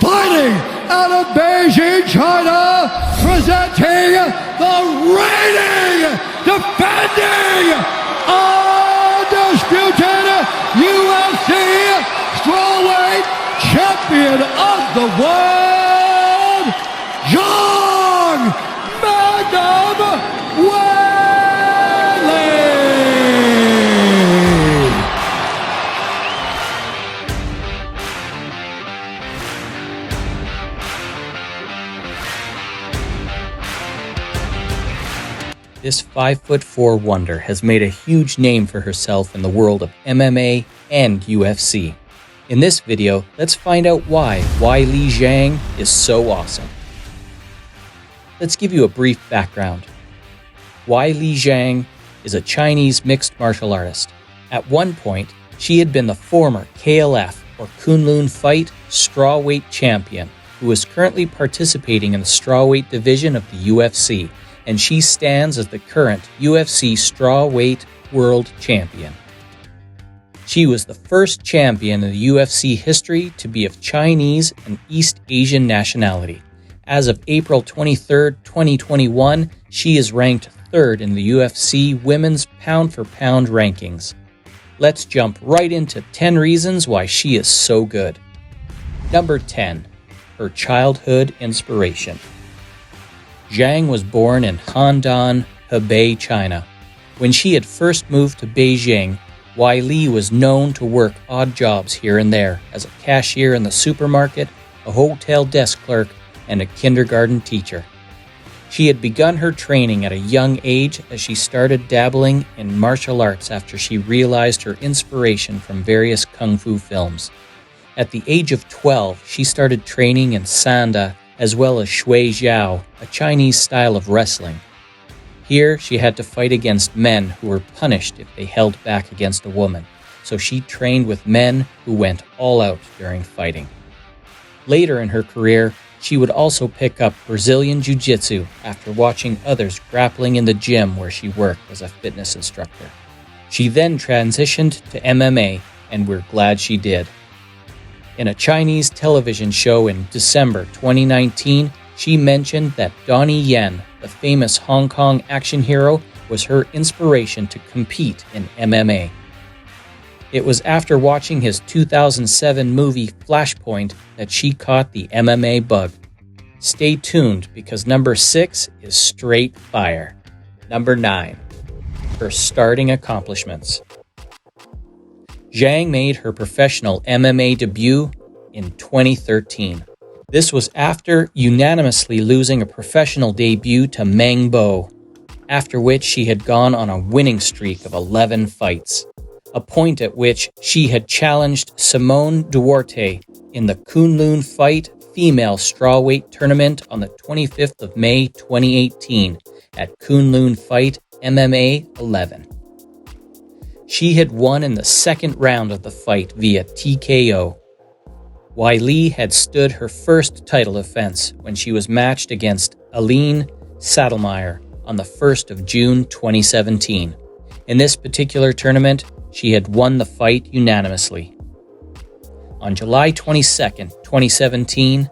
fighting out of Beijing, China, presenting the reigning, defending, undisputed UFC strawweight champion of the world, Zhang Magnum Weili. This 5'4" wonder has made a huge name for herself in the world of MMA and UFC. In this video, let's find out why Weili Zhang is so awesome. Let's give you a brief background. Weili Zhang is a Chinese mixed martial artist. At one point, she had been the former KLF or Kunlun Fight strawweight champion, who is currently participating in the strawweight division of the UFC, and she stands as the current UFC strawweight world champion. She was the first champion in the UFC history to be of Chinese and East Asian nationality. As of April 23, 2021, she is ranked third in the UFC women's pound-for-pound rankings. Let's jump right into 10 reasons why she is so good. Number 10. Her childhood inspiration. Zhang was born in Handan, Hebei, China. When she had first moved to Beijing, Weili was known to work odd jobs here and there as a cashier in the supermarket, a hotel desk clerk, and a kindergarten teacher. She had begun her training at a young age as she started dabbling in martial arts after she realized her inspiration from various kung fu films. At the age of 12, she started training in Sanda as well as Shui Jiao, a Chinese style of wrestling. Here, she had to fight against men who were punished if they held back against a woman, so she trained with men who went all out during fighting. Later in her career, she would also pick up Brazilian Jiu-Jitsu after watching others grappling in the gym where she worked as a fitness instructor. She then transitioned to MMA, and we're glad she did. In a Chinese television show in December 2019, she mentioned that Donnie Yen, the famous Hong Kong action hero, was her inspiration to compete in MMA. It was after watching his 2007 movie Flashpoint that she caught the MMA bug. Stay tuned because number 6 is straight fire. Number 9. Her starting accomplishments. Zhang made her professional MMA debut in 2013. This was after unanimously losing a professional debut to Meng Bo, after which she had gone on a winning streak of 11 fights, a point at which she had challenged Simone Duarte in the Kunlun Fight female strawweight tournament on the 25th of May 2018 at Kunlun Fight MMA 11. She had won in the second round of the fight via TKO. Weili had stood her first title defense when she was matched against Aline Saddlemeyer on the 1st of June 2017. In this particular tournament, she had won the fight unanimously. On July 22, 2017,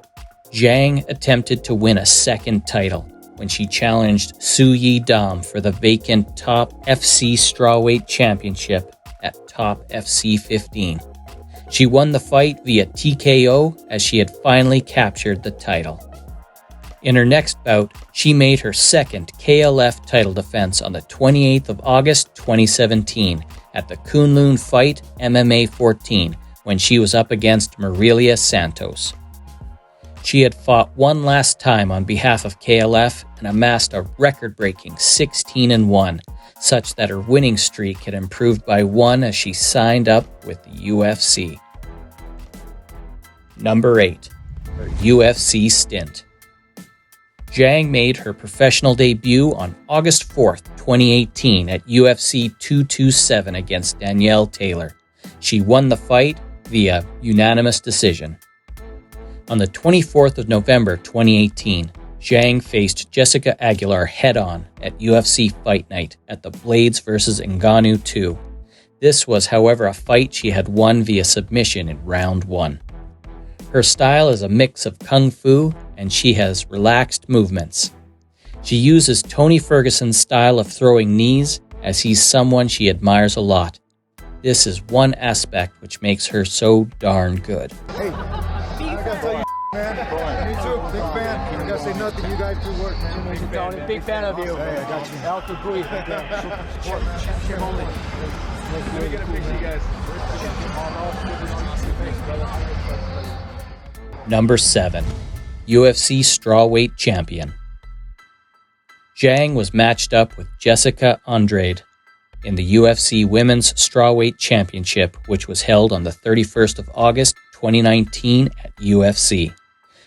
Zhang attempted to win a second title when she challenged Su Yi Dam for the vacant Top FC Strawweight Championship at Top FC 15. She won the fight via TKO as she had finally captured the title. In her next bout, she made her second KLF title defense on the 28th of August 2017 at the Kunlun Fight MMA 14 when she was up against Marilia Santos. She had fought one last time on behalf of KLF and amassed a record-breaking 16-1, such that her winning streak had improved by 1 as she signed up with the UFC. Number 8. Her UFC stint. Zhang made her professional debut on August 4th, 2018 at UFC 227 against Danielle Taylor. She won the fight via unanimous decision. On the 24th of November 2018, Zhang faced Jessica Aguilar head-on at UFC Fight Night at the Blades vs. Ngannou 2. This was, however, a fight she had won via submission in round 1. Her style is a mix of kung fu, and she has relaxed movements. She uses Tony Ferguson's style of throwing knees, as he's someone she admires a lot. This is one aspect which makes her so darn good. Hey, I gotta tell you, man. Me too, big fan. I gotta say nothing. You guys do work, man. Big fan of you. Hey, I got you. Help agree. Let me get a picture, you guys. Number 7. UFC Strawweight Champion. Zhang was matched up with Jessica Andrade in the UFC Women's Strawweight Championship, which was held on the 31st of August 2019 at UFC.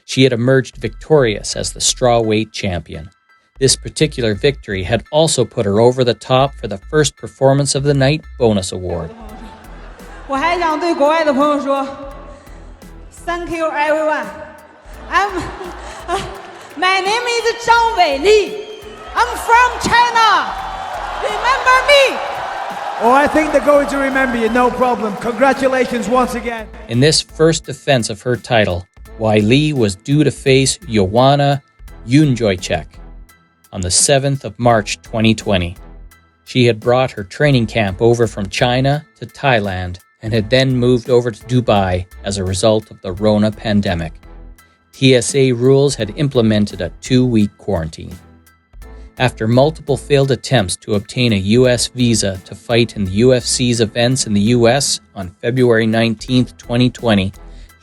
She had emerged victorious as the Strawweight Champion. This particular victory had also put her over the top for the first Performance of the Night bonus award. 我还想对国外的朋友说 ，Thank you everyone. My name is 张伟丽. I'm from China. Remember me? Oh, I think they're going to remember you, no problem. Congratulations once again. In this first defense of her title, Weili was due to face Joanna Jędrzejczyk on the 7th of March 2020. She had brought her training camp over from China to Thailand and had then moved over to Dubai as a result of the Rona pandemic. TSA rules had implemented a 2-week quarantine. After multiple failed attempts to obtain a U.S. visa to fight in the UFC's events in the U.S. on February 19, 2020,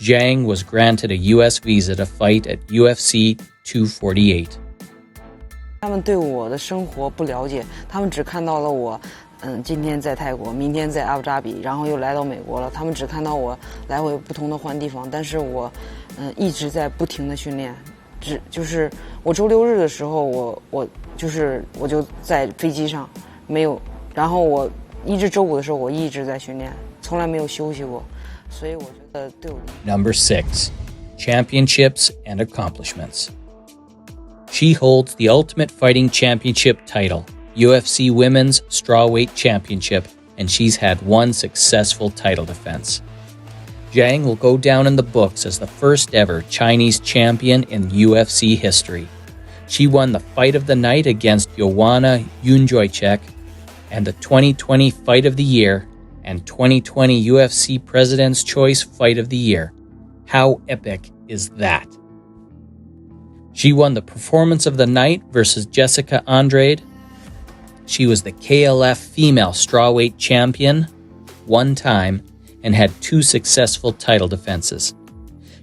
Zhang was granted a U.S. visa to fight at UFC 248. 他们对我的生活不了解，他们只看到了我，今天在泰国，明天在阿布扎比，然后又来到美国了。他们只看到我来回不同的换地方，但是我，一直在不停的训练。就是我周六日的时候，我就在飞机上，没有，然后我一直周五的时候我一直在训练，从来没有休息过，所以我觉得对我。Number 6. Championships and Accomplishments. She holds the Ultimate Fighting Championship title, UFC Women's Strawweight Championship, and she's had one successful title defense. Zhang will go down in the books as the first ever Chinese champion in UFC history. She won the Fight of the Night against Joanna Jędrzejczyk and the 2020 Fight of the Year and 2020 UFC President's Choice Fight of the Year. How epic is that? She won the Performance of the Night versus Jessica Andrade. She was the KLF Female Strawweight Champion one time and had 2 successful title defenses.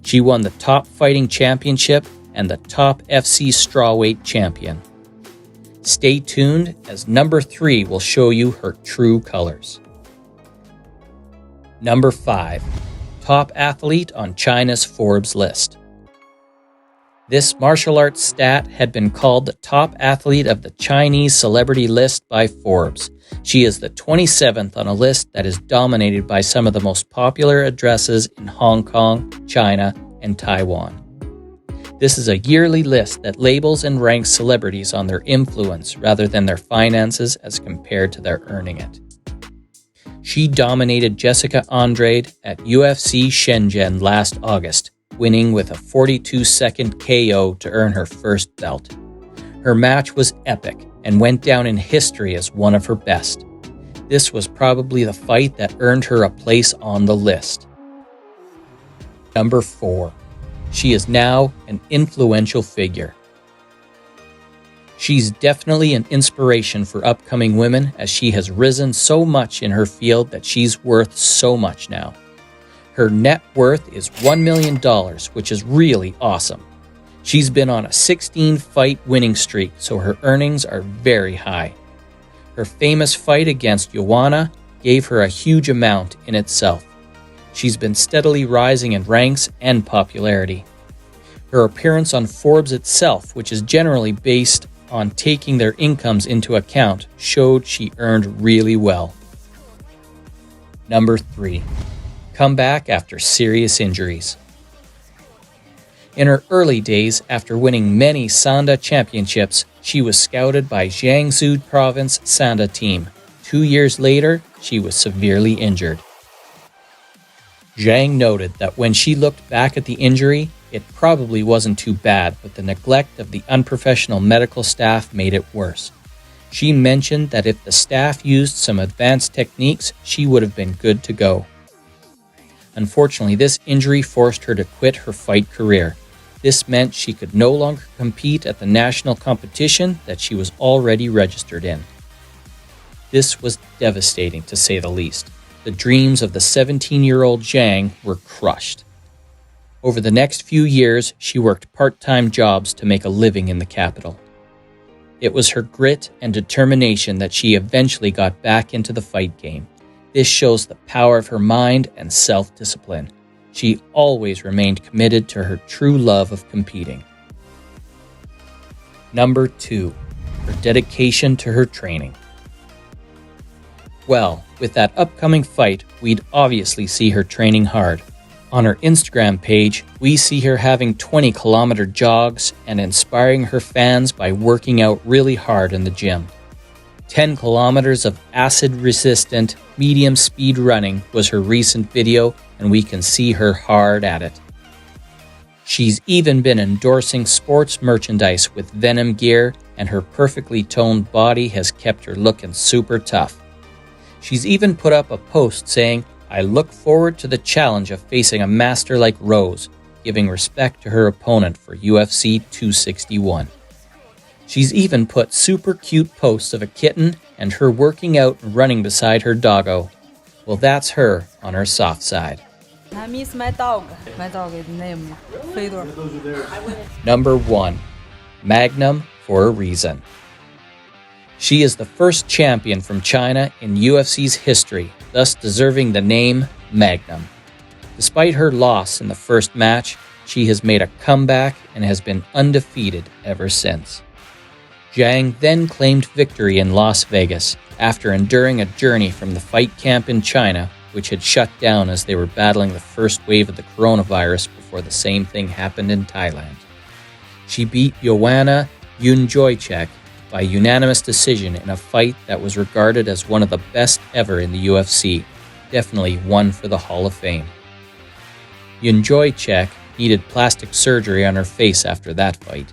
She won the Top Fighting Championship and the Top FC Strawweight Champion. Stay tuned as number 3 will show you her true colors. Number 5. Top athlete on China's Forbes list. This martial arts stat had been called the top athlete of the Chinese celebrity list by Forbes. She is the 27th on a list that is dominated by some of the most popular addresses in Hong Kong, China, and Taiwan. This is a yearly list that labels and ranks celebrities on their influence rather than their finances as compared to their earning it. She dominated Jessica Andrade at UFC Shenzhen last August, winning with a 42-second KO to earn her first belt. Her match was epic and went down in history as one of her best. This was probably the fight that earned her a place on the list. Number 4. She is now an influential figure. She's definitely an inspiration for upcoming women as she has risen so much in her field that she's worth so much now. Her net worth is $1 million, which is really awesome. She's been on a 16-fight winning streak, so her earnings are very high. Her famous fight against Joanna gave her a huge amount in itself. She's been steadily rising in ranks and popularity. Her appearance on Forbes itself, which is generally based on taking their incomes into account, showed she earned really well. Number 3. Comeback after serious injuries. In her early days, after winning many Sanda championships, she was scouted by Jiangsu Province Sanda team. 2 years later, she was severely injured. Zhang noted that when she looked back at the injury, it probably wasn't too bad, but the neglect of the unprofessional medical staff made it worse. She mentioned that if the staff used some advanced techniques, she would have been good to go. Unfortunately, this injury forced her to quit her fight career. This meant she could no longer compete at the national competition that she was already registered in. This was devastating, to say the least. The dreams of the 17-year-old Zhang were crushed. Over the next few years, she worked part-time jobs to make a living in the capital. It was her grit and determination that she eventually got back into the fight game. This shows the power of her mind and self-discipline. She always remained committed to her true love of competing. Number 2. Her dedication to her training. Well, with that upcoming fight, we'd obviously see her training hard. On her Instagram page, we see her having 20-kilometer jogs and inspiring her fans by working out really hard in the gym. 10 kilometers of acid-resistant, medium-speed running was her recent video, and we can see her hard at it. She's even been endorsing sports merchandise with Venom gear, and her perfectly toned body has kept her looking super tough. She's even put up a post saying, "I look forward to the challenge of facing a master like Rose," giving respect to her opponent for UFC 261. She's even put super cute posts of a kitten and her working out and running beside her doggo. Well, that's her on her soft side. I miss my dog. My dog is named Fedor. Number 1. Magnum for a reason. She is the first champion from China in UFC's history, thus deserving the name Magnum. Despite her loss in the first match, she has made a comeback and has been undefeated ever since. Zhang then claimed victory in Las Vegas after enduring a journey from the fight camp in China, which had shut down as they were battling the first wave of the coronavirus before the same thing happened in Thailand. She beat Joanna Jędrzejczyk by unanimous decision in a fight that was regarded as one of the best ever in the UFC, definitely one for the Hall of Fame. Jędrzejczyk needed plastic surgery on her face after that fight.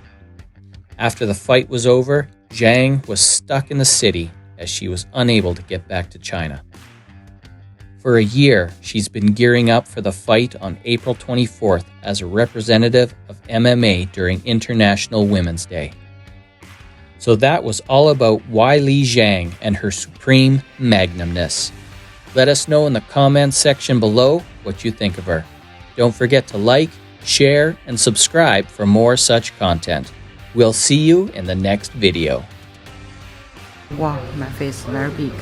After the fight was over, Zhang was stuck in the city as she was unable to get back to China. For a year, she's been gearing up for the fight on April 24th as a representative of MMA during International Women's Day. So that was all about Weili Zhang and her supreme magnumness. Let us know in the comments section below what you think of her. Don't forget to like, share, and subscribe for more such content. We'll see you in the next video. Wow, my face very big.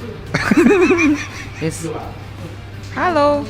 It's hello.